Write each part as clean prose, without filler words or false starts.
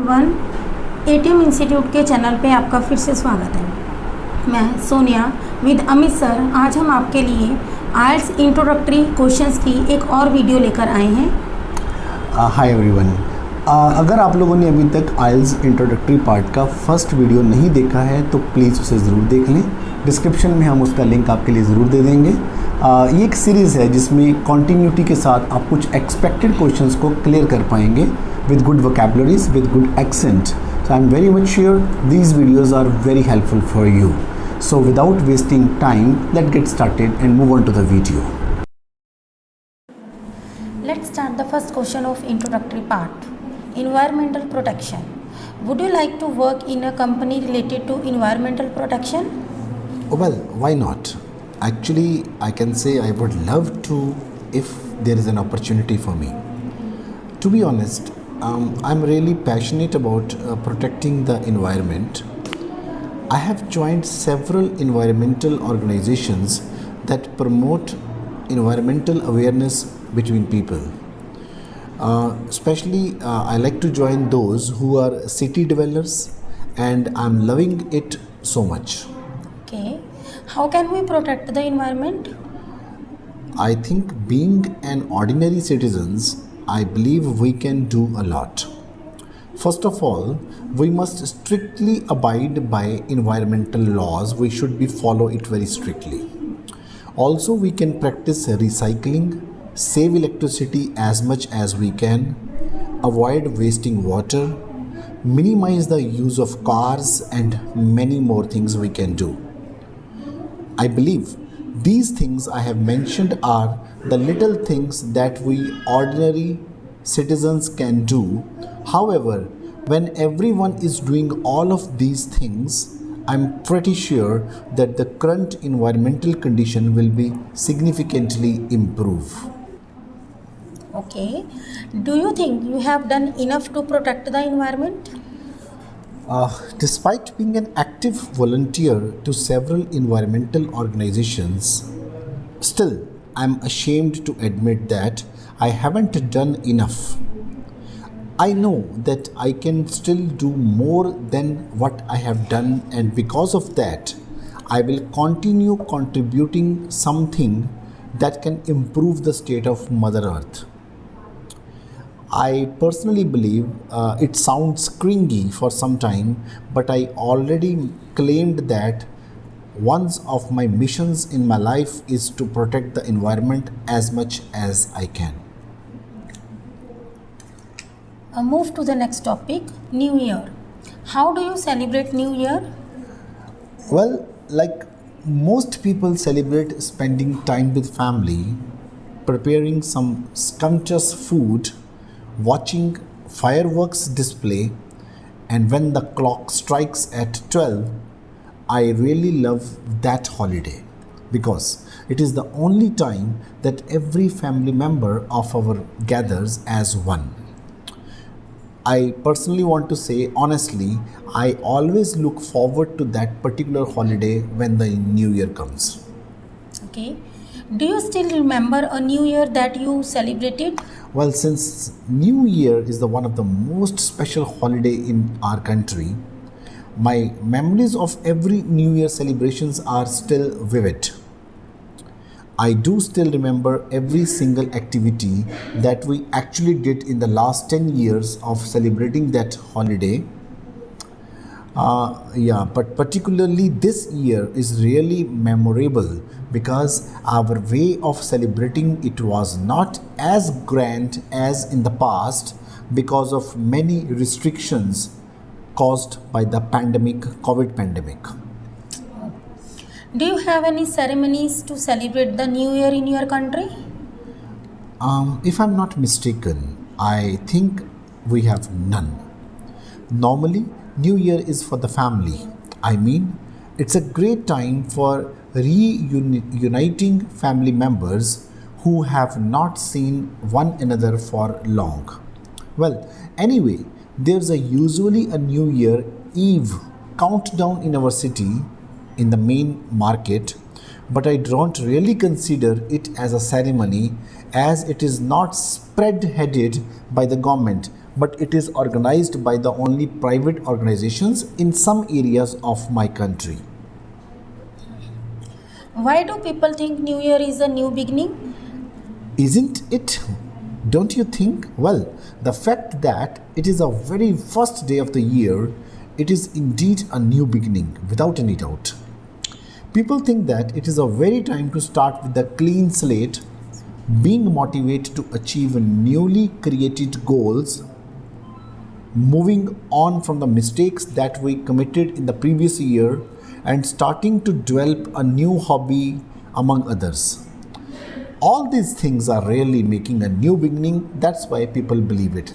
Everyone, ATM institute के channel पे आपका फिर से स्वागत है। मैं सोनिया विद अमित सर। आज हम आपके लिए आइल्स इंट्रोडक्टरी क्वेश्चंस की एक और वीडियो लेकर आए हैं। हाय एवरीवन, अगर आप लोगों ने अभी तक आइल्स इंट्रोडक्टरी पार्ट का फर्स्ट वीडियो नहीं देखा है तो प्लीज़ उसे ज़रूर देख लें। डिस्क्रिप्शन में हम उसका लिंक आपके लिए ज़रूर दे देंगे। ये एक सीरीज़ है जिसमें कॉन्टीन्यूटी के साथ आप कुछ एक्सपेक्टेड क्वेश्चंस को क्लियर कर पाएंगे with good vocabularies, with good accent. So I'm very much sure these videos are very helpful for you. So without wasting time, let's get started and move on to the video. Let's start the first question of introductory part. Environmental protection. Would you like to work in a company related to environmental protection? Well, why not? Actually, I can say I would love to if there is an opportunity for me. To be honest, I'm really passionate about protecting the environment. I have joined several environmental organizations that promote environmental awareness between people. Especially, I like to join those who are city dwellers, and I'm loving it so much. Okay. How can we protect the environment? I think being an ordinary citizens, I believe we can do a lot. First of all, we must strictly abide by environmental laws. We should follow it very strictly. Also, we can practice recycling, save electricity as much as we can, avoid wasting water, minimize the use of cars, and many more things we can do. I believe these things I have mentioned are the little things that we ordinary citizens can do. However, when everyone is doing all of these things, I'm pretty sure that the current environmental condition will be significantly improved. Okay. Do you think you have done enough to protect the environment? Despite being an active volunteer to several environmental organizations, still I'm ashamed to admit that I haven't done enough. I know that I can still do more than what I have done, and because of that, I will continue contributing something that can improve the state of Mother Earth. I personally believe it sounds cringy for some time, but I already claimed that one of my missions in my life is to protect the environment as much as I can. Move to the next topic, New Year. How do you celebrate New Year? Well, like most people celebrate spending time with family, preparing some scrumptious food, watching fireworks display, and when the clock strikes at 12, I really love that holiday because it is the only time that every family member of our gathers as one. I personally want to say honestly, I always look forward to that particular holiday when the new year comes. Okay. Do you still remember a new year that you celebrated? Well, since New Year is one of the most special holiday in our country, my memories of every New Year celebrations are still vivid. I do still remember every single activity that we actually did in the last 10 years of celebrating that holiday. But particularly this year is really memorable because our way of celebrating it was not as grand as in the past because of many restrictions caused by the COVID pandemic. Do you have any ceremonies to celebrate the New Year in your country? If I'm not mistaken, I think we have none. Normally, New Year is for the family. I mean, it's a great time for reuniting family members who have not seen one another for long. Well, anyway, there's usually a New Year Eve countdown in our city in the main market, but I don't really consider it as a ceremony as it is not spearheaded by the government, but it is organized by the only private organizations in some areas of my country. Why do people think New Year is a new beginning? Isn't it? Don't you think? Well, the fact that it is the very first day of the year, it is indeed a new beginning, without any doubt. People think that it is a very time to start with a clean slate, being motivated to achieve newly created goals, moving on from the mistakes that we committed in the previous year, and starting to develop a new hobby, among others. All these things are really making a new beginning. That's why people believe it.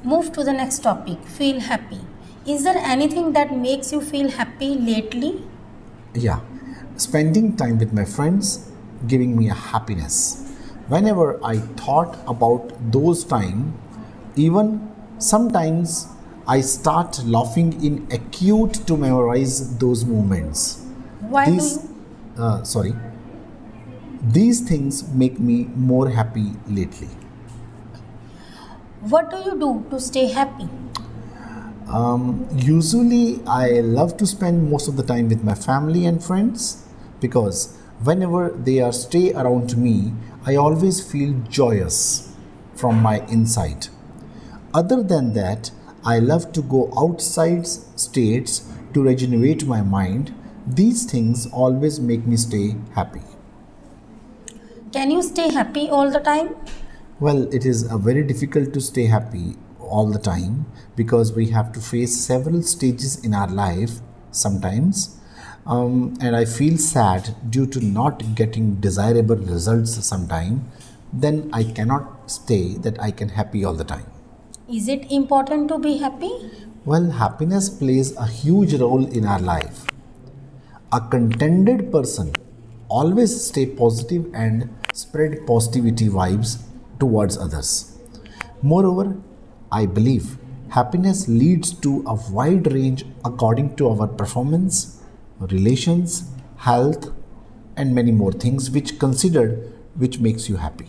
Move to the next topic, feel happy. Is there anything that makes you feel happy lately? Yeah, spending time with my friends giving me a happiness. Whenever I thought about those time, even sometimes I start laughing in acute to memorize those moments. Why These, do you sorry, these things make me more happy lately. What do you do to stay happy? Usually, I love to spend most of the time with my family and friends because whenever they are stay around me, I always feel joyous from my inside. Other than that, I love to go outside states to regenerate my mind. These things always make me stay happy. Can you stay happy all the time? Well, it is very difficult to stay happy all the time because we have to face several stages in our life sometimes. And I feel sad due to not getting desirable results sometime. Then I cannot stay that I can happy all the time. Is it important to be happy? Well, happiness plays a huge role in our life. A contented person always stay positive and spread positivity vibes towards others. Moreover, I believe happiness leads to a wide range according to our performance, relations, health, and many more things which makes you happy.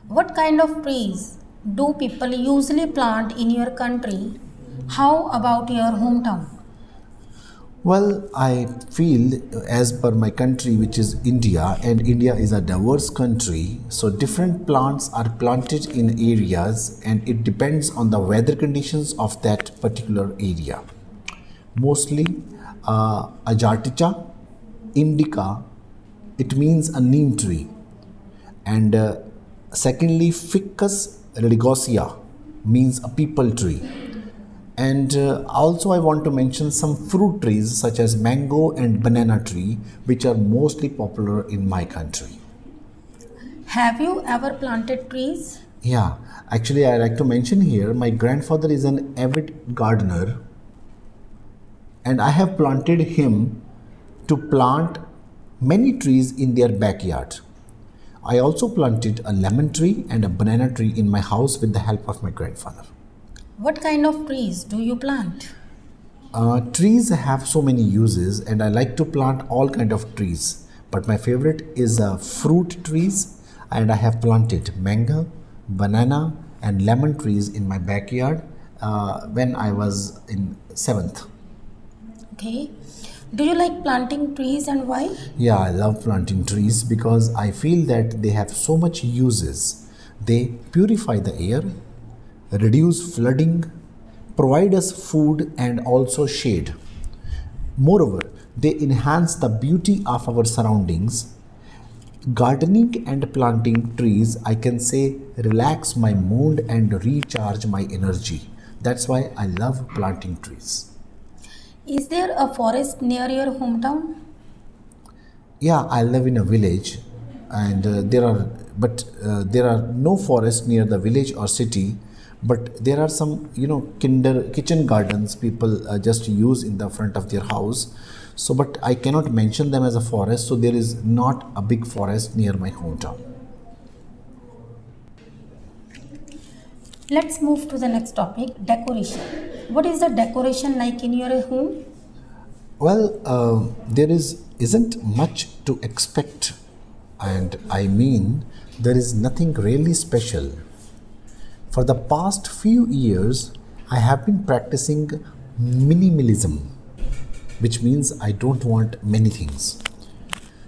What kind of trees do people usually plant in your country? How about your hometown? Well, I feel as per my country, which is India, and India is a diverse country, so different plants are planted in areas and it depends on the weather conditions of that particular area. Mostly Ajartica indica, it means a neem tree, and secondly Ficus religiosa means a peepal tree. And also I want to mention some fruit trees such as mango and banana tree, which are mostly popular in my country. Have you ever planted trees? Yeah, actually I like to mention here my grandfather is an avid gardener and I have planted him to plant many trees in their backyard. I also planted a lemon tree and a banana tree in my house with the help of my grandfather. What kind of trees do you plant? Trees have so many uses and I like to plant all kind of trees, but my favorite is fruit trees, and I have planted mango, banana and lemon trees in my backyard when I was in 7th. Okay. Do you like planting trees and why? Yeah, I love planting trees because I feel that they have so much uses. They purify the air, reduce flooding, provide us food and also shade. Moreover, they enhance the beauty of our surroundings. Gardening and planting trees, I can say, relax my mood and recharge my energy. That's why I love planting trees. Is there a forest near your hometown? Yeah, I live in a village, and there are no forests near the village or city, but there are some kitchen gardens people just use in the front of their house. So, but I cannot mention them as a forest. So there is not a big forest near my hometown. Let's move to the next topic, decoration. What is the decoration like in your home? Well, isn't much to expect And I mean, there is nothing really special. For the past few years, I have been practicing minimalism, which means I don't want many things.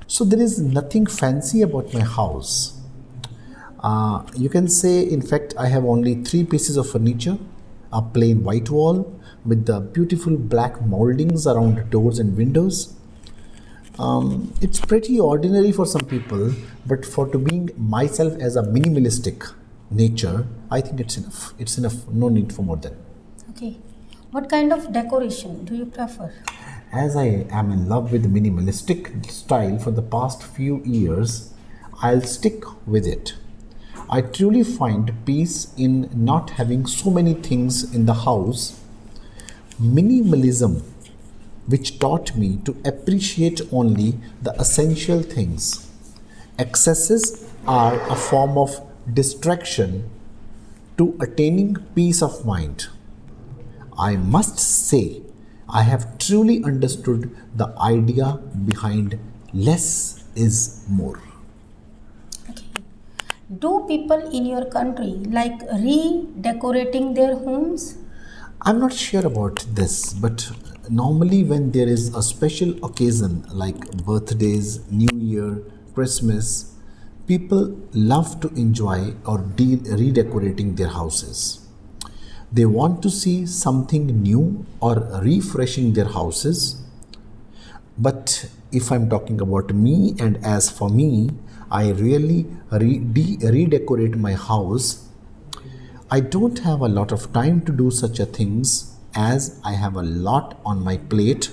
So there is nothing fancy about my house. You can say, in fact, I have only three pieces of furniture: a plain white wall with the beautiful black moldings around doors and windows. It's pretty ordinary for some people, but for to being myself as a minimalistic nature, I think it's enough. It's enough. No need for more than. Okay. What kind of decoration do you prefer? As I am in love with minimalistic style for the past few years, I'll stick with it. I truly find peace in not having so many things in the house. Minimalism, which taught me to appreciate only the essential things. Excesses are a form of distraction to attaining peace of mind. I must say, I have truly understood the idea behind less is more. Okay. Do people in your country like redecorating their homes? I'm not sure about this, but normally when there is a special occasion like birthdays, New Year, Christmas, people love to enjoy or redecorating their houses. They want to see something new or refreshing their houses. But if I'm talking about me, and as for me, I really redecorate my house. I don't have a lot of time to do such a things, as I have a lot on my plate,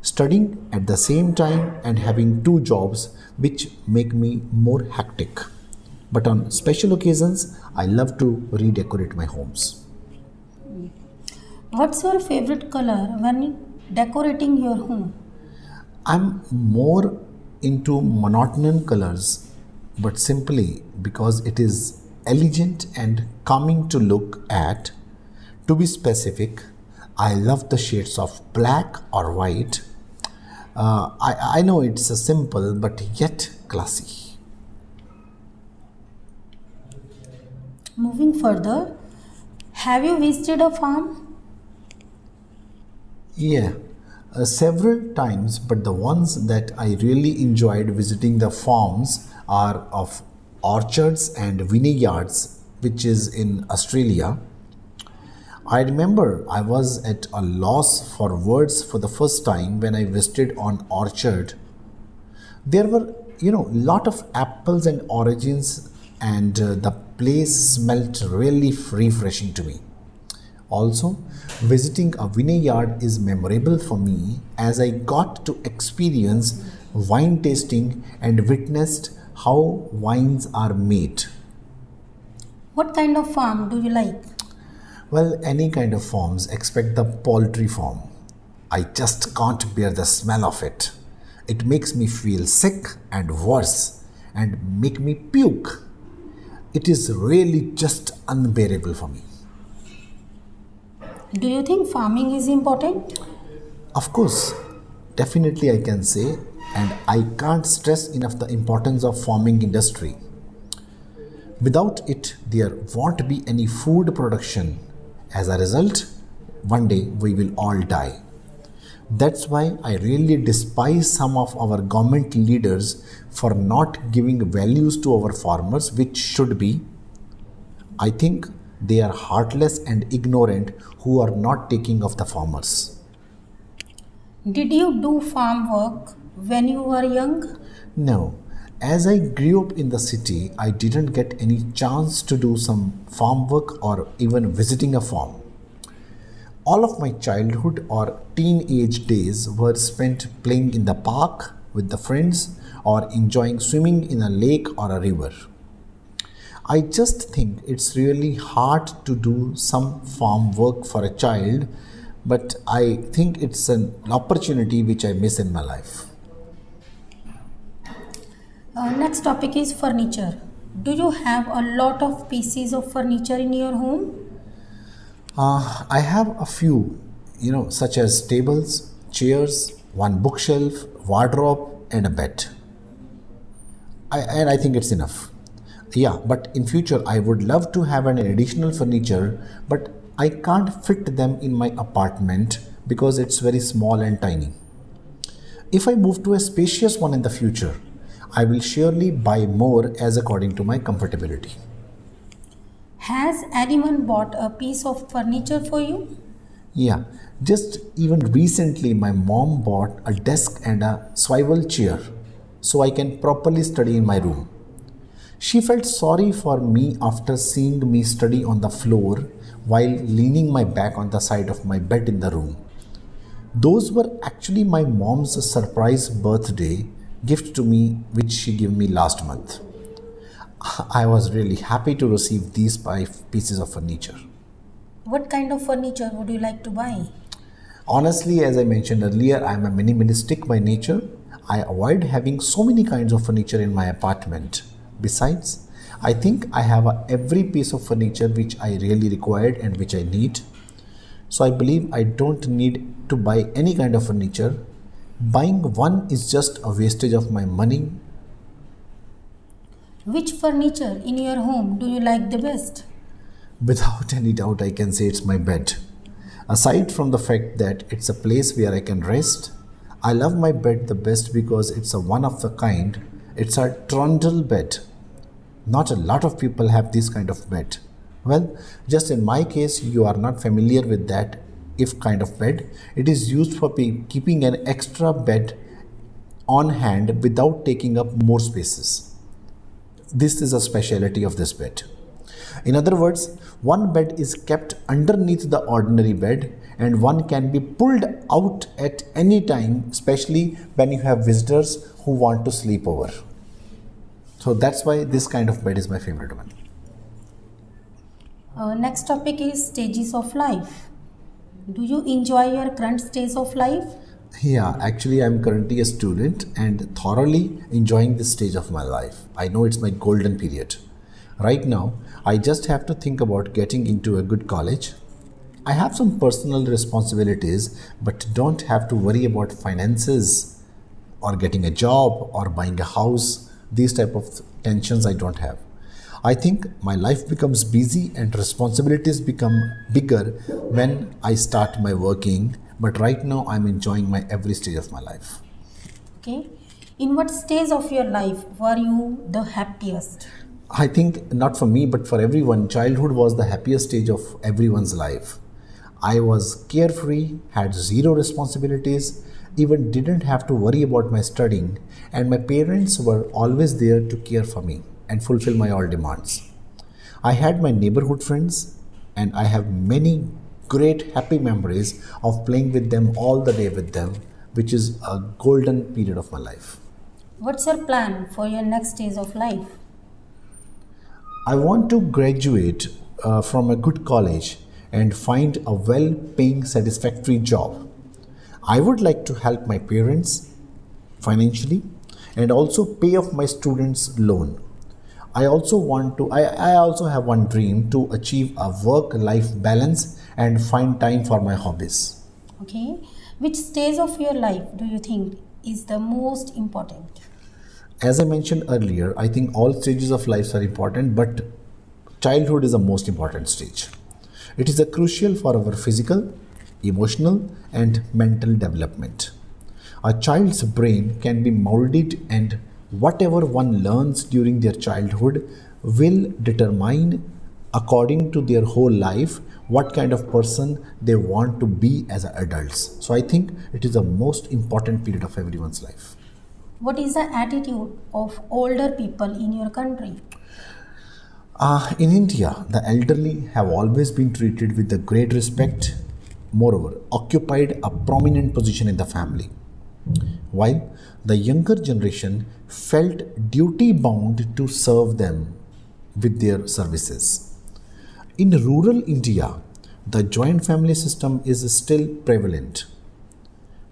studying at the same time and having two jobs which make me more hectic. But on special occasions, I love to redecorate my homes. What's your favorite color when decorating your home? I'm more into monotonous colors, but simply because it is elegant and calming to look at. To be specific, I love the shades of black or white. I know it's a simple but yet classy. Moving further, have you visited a farm? Yeah, several times, but the ones that I really enjoyed visiting the farms are of orchards and vineyards, which is in Australia. I remember I was at a loss for words for the first time when I visited an orchard. There were, lot of apples and oranges, and the place smelt really refreshing to me. Also, visiting a vineyard is memorable for me as I got to experience wine tasting and witnessed how wines are made. What kind of farm do you like? Well, any kind of farms except the poultry farm. I just can't bear the smell of it. It makes me feel sick and worse and make me puke. It is really just unbearable for me. Do you think farming is important? Of course, definitely I can say, and I can't stress enough the importance of farming industry. Without it, there won't be any food production. As a result, one day we will all die. That's why I really despise some of our government leaders for not giving values to our farmers, which should be. I think they are heartless and ignorant who are not taking of the farmers. Did you do farm work when you were young? No, as I grew up in the city, I didn't get any chance to do some farm work or even visiting a farm. All of my childhood or teenage days were spent playing in the park with the friends or enjoying swimming in a lake or a river. I just think it's really hard to do some farm work for a child, but I think it's an opportunity which I miss in my life. Next topic is furniture. Do you have a lot of pieces of furniture in your home? I have a few, such as tables, chairs, one bookshelf, wardrobe, and a bed. And I think it's enough. Yeah, but in future I would love to have an additional furniture, but I can't fit them in my apartment because it's very small and tiny. If I move to a spacious one in the future, I will surely buy more as according to my comfortability. Has anyone bought a piece of furniture for you? Yeah, just even recently my mom bought a desk and a swivel chair so I can properly study in my room. She felt sorry for me after seeing me study on the floor while leaning my back on the side of my bed in the room. Those were actually my mom's surprise birthday gift to me, which she gave me last month. I was really happy to receive these 5 pieces of furniture. What kind of furniture would you like to buy? Honestly, as I mentioned earlier, I am a minimalistic by nature. I avoid having so many kinds of furniture in my apartment. Besides, I think I have every piece of furniture which I really required and which I need. So I believe I don't need to buy any kind of furniture. Buying one is just a wastage of my money. Which furniture in your home do you like the best? Without any doubt, I can say it's my bed. Aside from the fact that it's a place where I can rest, I love my bed the best because it's a one of the kind. It's a trundle bed. Not a lot of people have this kind of bed. Well, just in my case, you are not familiar with that if kind of bed. It is used for keeping an extra bed on hand without taking up more spaces. This is a specialty of this bed. In other words, one bed is kept underneath the ordinary bed and one can be pulled out at any time, especially when you have visitors who want to sleep over. So that's why this kind of bed is my favorite one. Next topic is stages of life. Do you enjoy your current stage of life? Yeah, actually, I'm currently a student and thoroughly enjoying this stage of my life. I know it's my golden period. Right now, I just have to think about getting into a good college. I have some personal responsibilities, but don't have to worry about finances or getting a job or buying a house. These type of tensions I don't have. I think my life becomes busy and responsibilities become bigger when I start my working, but right now I'm enjoying my every stage of my life. Okay. In what stage of your life were you the happiest? I think not for me, but for everyone, childhood was the happiest stage of everyone's life. I was carefree, had zero responsibilities, even didn't have to worry about my studying, and my parents were always there to care for me and fulfill my all demands. I had my neighborhood friends, and I have many great happy memories of playing with them all the day with them, which is a golden period of my life. What's your plan for your next stage of life? I want to graduate from a good college and find a well paying, satisfactory job. I would like to help my parents financially and also pay off my students' loan. I also have one dream to achieve a work life balance and find time for my hobbies. Okay. Which stage of your life do you think is the most important? As I mentioned earlier, I think all stages of life are important, but childhood is the most important stage. It is a crucial for our physical, emotional, and mental development. A child's brain can be molded, and whatever one learns during their childhood will determine, according to their whole life, what kind of person they want to be as adults. So I think it is the most important period of everyone's life. What is the attitude of older people in your country? In India, the elderly have always been treated with the great respect, moreover, occupied a prominent position in the family, while the younger generation felt duty bound to serve them with their services. In rural India, the joint family system is still prevalent,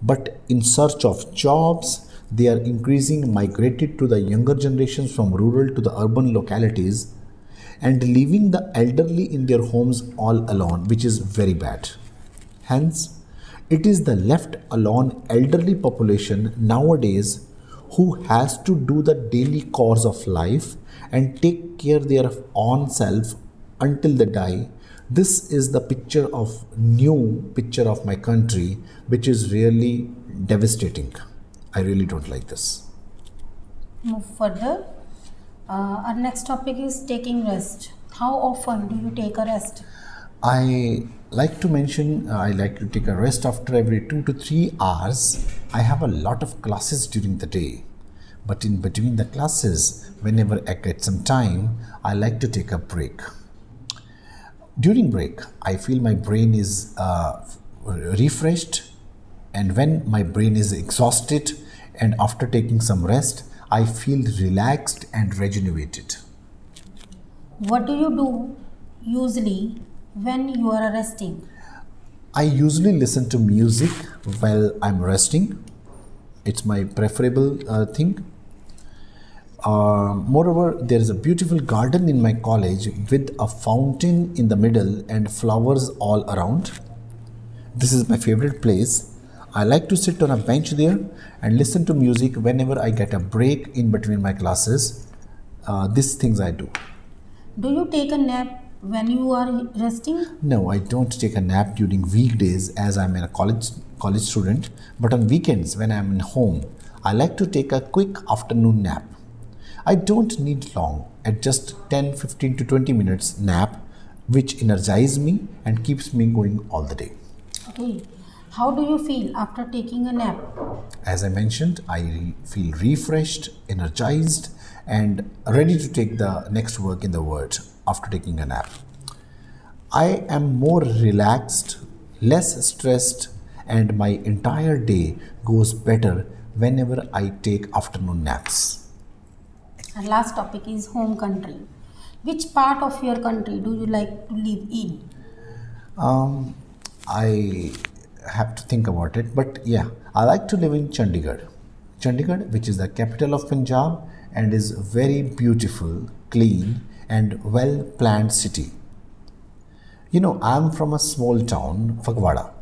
but in search of jobs, they are increasing migrated to the younger generations from rural to the urban localities and leaving the elderly in their homes all alone, which is very bad. Hence, it is the left alone elderly population nowadays who has to do the daily course of life and take care their own self until they die. This is the new picture of my country, which is really devastating. I really don't like this. Move further. Our next topic is taking rest. How often do you take a rest? I like to take a rest after every 2 to 3 hours. I have a lot of classes during the day, but in between the classes, whenever I get some time, I like to take a break. During break, I feel my brain is refreshed, and when my brain is exhausted and after taking some rest, I feel relaxed and rejuvenated. What do you do usually when you are resting? I usually listen to music while I'm resting. It's my preferable thing. Moreover, there is a beautiful garden in my college with a fountain in the middle and flowers all around. This is my favorite place. I like to sit on a bench there and listen to music whenever I get a break in between my classes. These things I do. Do you take a nap when you are resting? No, I don't take a nap during weekdays as I'm a college student. But on weekends when I'm in home, I like to take a quick afternoon nap. I don't need long, at just 10, 15 to 20 minutes nap, which energizes me and keeps me going all the day. Okay. How do you feel after taking a nap? As I mentioned, I feel refreshed, energized, and ready to take the next work in the world after taking a nap. I am more relaxed, less stressed, and my entire day goes better whenever I take afternoon naps. Our last topic is home country. Which part of your country do you like to live in? I have to think about it, but yeah, I like to live in Chandigarh. Chandigarh, which is the capital of Punjab and is very beautiful, clean, and well planned city. You know, I'm from a small town, Fagwada,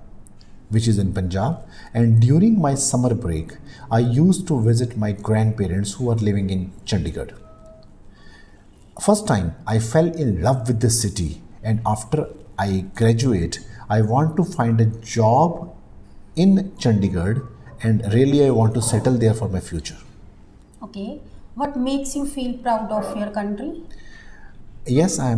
which is in Punjab, and during my summer break, I used to visit my grandparents who are living in Chandigarh. First time I fell in love with this city, and after I graduate, I want to find a job in Chandigarh, and really I want to settle there for my future. Okay. What makes you feel proud of your country? Yes, I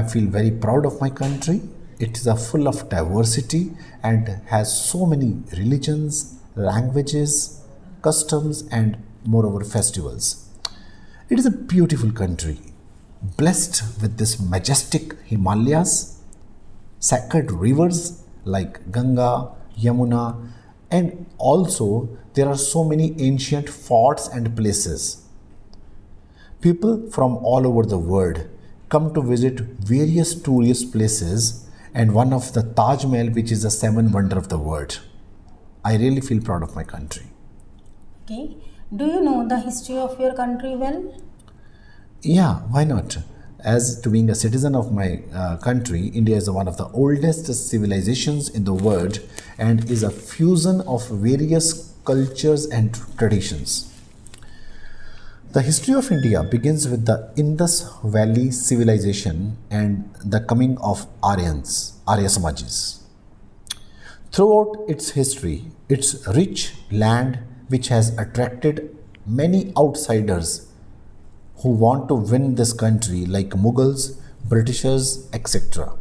feel very proud of my country. It is full of diversity and has so many religions, languages, customs, and moreover festivals. It is a beautiful country, blessed with this majestic Himalayas, sacred rivers like Ganga, Yamuna, and also there are so many ancient forts and places. People from all over the world come to visit various tourist places, and one of the Taj Mahal, which is the seven wonder of the world. I really feel proud of my country. Okay. Do you know the history of your country well? Yeah, why not? As to being a citizen of my country, India is one of the oldest civilizations in the world and is a fusion of various cultures and traditions. The history of India begins with the Indus Valley civilization and the coming of Arya Samajis. Throughout its history, its rich land, which has attracted many outsiders who want to win this country, like Mughals, Britishers, etc.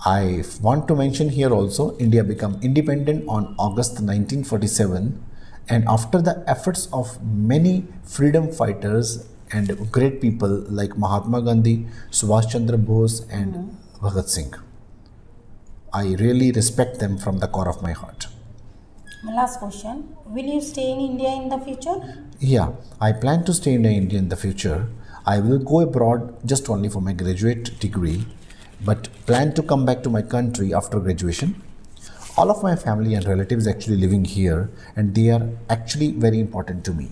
I want to mention here also, India became independent on August 1947, and after the efforts of many freedom fighters and great people like Mahatma Gandhi, Subhash Chandra Bose, and Bhagat Singh. I really respect them from the core of my heart. My last question. Will you stay in India in the future? Yeah, I plan to stay in India in the future. I will go abroad just only for my graduate degree, but plan to come back to my country after graduation. All of my family and relatives actually living here, and they are actually very important to me.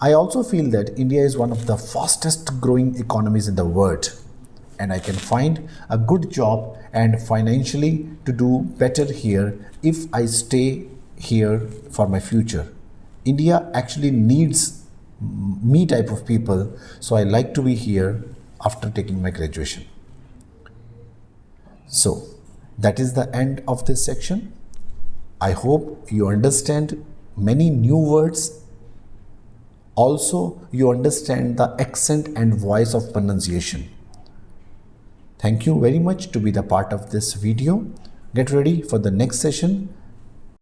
I also feel that India is one of the fastest growing economies in the world, and I can find a good job and financially to do better here if I stay here for my future. India actually needs me type of people, so I like to be here after taking my graduation. So that is the end of this section. I hope you understand many new words. Also, you understand the accent and voice of pronunciation. Thank you very much to be the part of this video. Get ready for the next session.